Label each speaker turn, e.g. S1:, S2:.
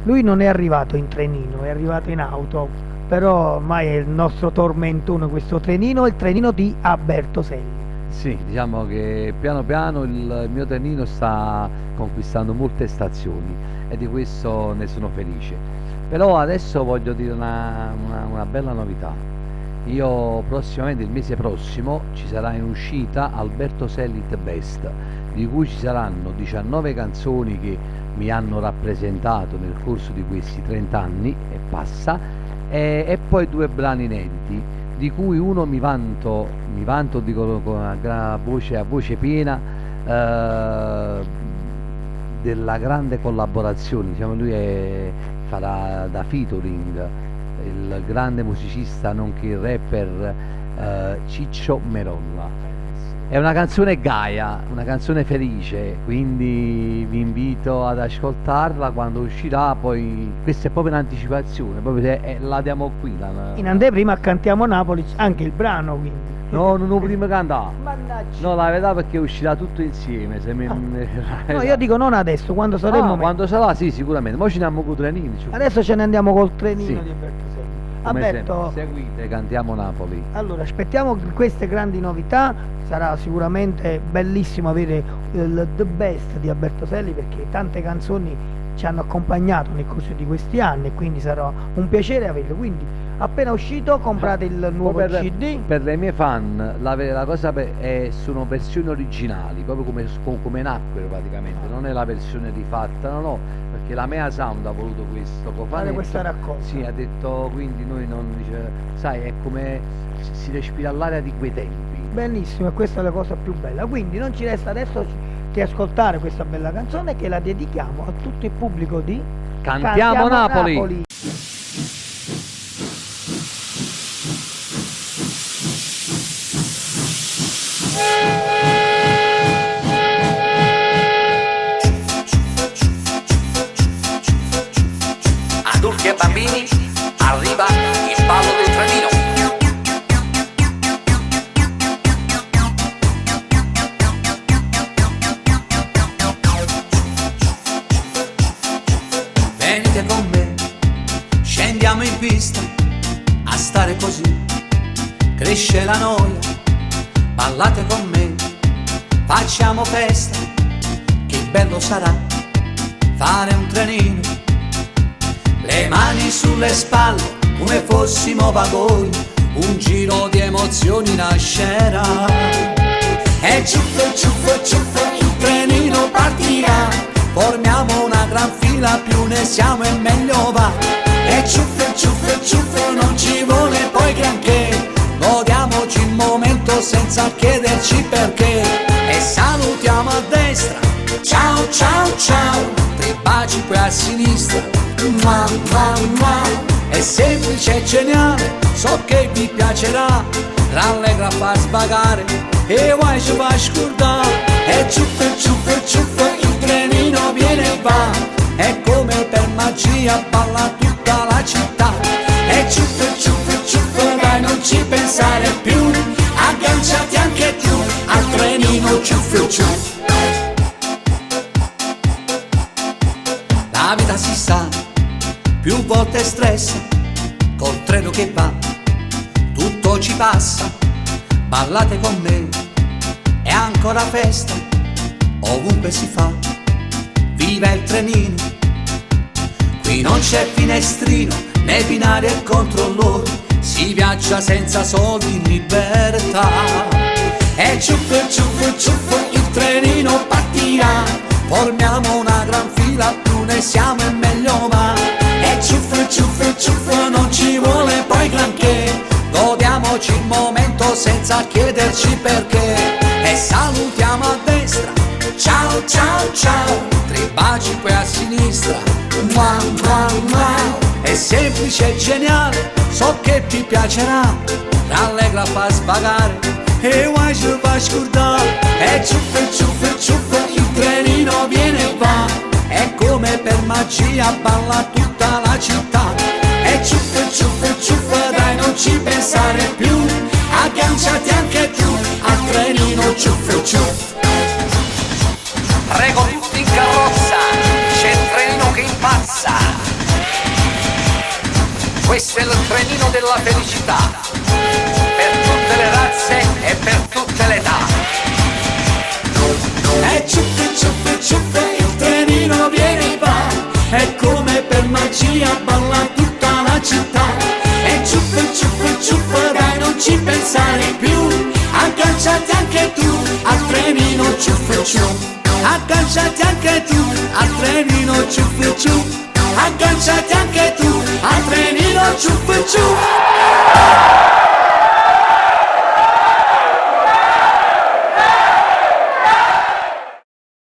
S1: Lui non è arrivato in trenino, è arrivato in auto, però ormai è il nostro tormentone questo trenino, il trenino di Alberto Selli.
S2: Sì, diciamo che piano piano il mio trenino sta conquistando molte stazioni e di questo ne sono felice. Però adesso voglio dire una bella novità. Io prossimamente, il mese prossimo, ci sarà in uscita Alberto Selli The Best, di cui ci saranno 19 canzoni che mi hanno rappresentato nel corso di questi 30 anni e passa, e poi due brani inediti, di cui uno mi vanto, dico con a voce piena, della grande collaborazione, diciamo farà da featuring il grande musicista nonché rapper Ciccio Merolla. È una canzone gaia, una canzone felice, quindi vi invito ad ascoltarla quando uscirà. Poi questa è proprio un'anticipazione, proprio la diamo qui.
S1: In anteprima cantiamo Napoli, anche il brano quindi.
S2: No, non lo prima cantare.
S1: Mannaggia.
S2: No, la verità, perché uscirà tutto insieme.
S1: No, io dico non adesso, quando sarà il momento.
S2: Quando sarà, sì, sicuramente. Poi ci andiamo con i trenini.
S1: Adesso ce ne andiamo col trenino
S2: Sì.
S1: di Alberto Selli.
S2: Come
S1: Alberto,
S2: sempre, seguite, cantiamo Napoli.
S1: allora aspettiamo queste grandi novità, sarà sicuramente bellissimo avere il The Best di Alberto Selli, perché tante canzoni ci hanno accompagnato nel corso di questi anni e quindi sarà un piacere averlo. Quindi appena uscito comprate il nuovo CD.
S2: Per le mie fan la cosa sono versioni originali, proprio come nacquero praticamente, non è la versione rifatta, no, perché la Mea Sound ha voluto questo
S1: Fare questa raccolta.
S2: Sì, ha detto, quindi noi non dice, sai, è come si respira all'aria di quei tempi.
S1: Benissimo, e questa è la cosa più bella. Quindi non ci resta adesso che ascoltare questa bella canzone, che la dedichiamo a tutto il pubblico di
S2: Cantiamo Napoli.
S3: Adulti e bambini, arriva il ballo del trenino. Venite con me, scendiamo in pista, a stare così cresce la noia. Ballate con me, facciamo festa, che bello sarà fare un trenino. Le mani sulle spalle, come fossimo vagoni, un giro di emozioni nascerà. E ciuffo, ciuffo, ciuffo, il trenino partirà. Formiamo una gran fila, più ne siamo e meglio va. E ciuffo, ciuffo, ciuffo, non ci vuole poi granché. Godiamoci il momento senza chiederci perché. E salutiamo a destra, ciao, ciao, ciao. 3 baci poi a sinistra. Mua, mua, mua. È semplice e geniale, so che vi piacerà. Rallegra fa sbagare e vai ci va a scordare. E ciuffo, ciuffo, ciuffo, il trenino viene e va. È come per magia, balla tutta la città. E ciuffo, ciuffo, ciuffo, dai non ci pensare più. Agganciati anche tu al trenino ciuffo, ciuffo. La vita si sa, più volte stressa, col treno che va, tutto ci passa. Ballate con me, è ancora festa, ovunque si fa, viva il trenino. Qui non c'è finestrino, né binari e controllori, si viaggia senza soldi in libertà. E ciuffo, ciuffo, ciuffo, il trenino partirà. Formiamo una gran fila, più ne siamo e meglio va. E ciuffo, ciuffo, ciuffo, non ci vuole poi granché. Godiamoci il momento senza chiederci perché. E salutiamo a destra, ciao, ciao, ciao. 3 baci poi a sinistra, mua, mua, mua. È semplice e geniale, so che ti piacerà. Rallegra fa sbagare e vai ci fa scordare. E ciuffo, ciuffo, ciuffo, il trenino viene e va. È come per magia, balla tutta la città. E ciuffo, ciuffo, ciuffo, dai non ci pensare più. Agganciati anche tu al trenino ciuffo, ciuffo. Prego tutti in carrozza, c'è il trenino che impazza. questo è il trenino della felicità, per tutte le razze e per tutte le età. E ciuffe, ciuffe, ciuffe, il trenino viene e va, è come per magia balla tutta la città. E ciuffe, ciuffe, ciuffe, dai non ci pensare più, agganciati anche tu al trenino ciuffe ciuffe. Agganciati anche tu al trenino ciuffe ciuffe. Agganciati anche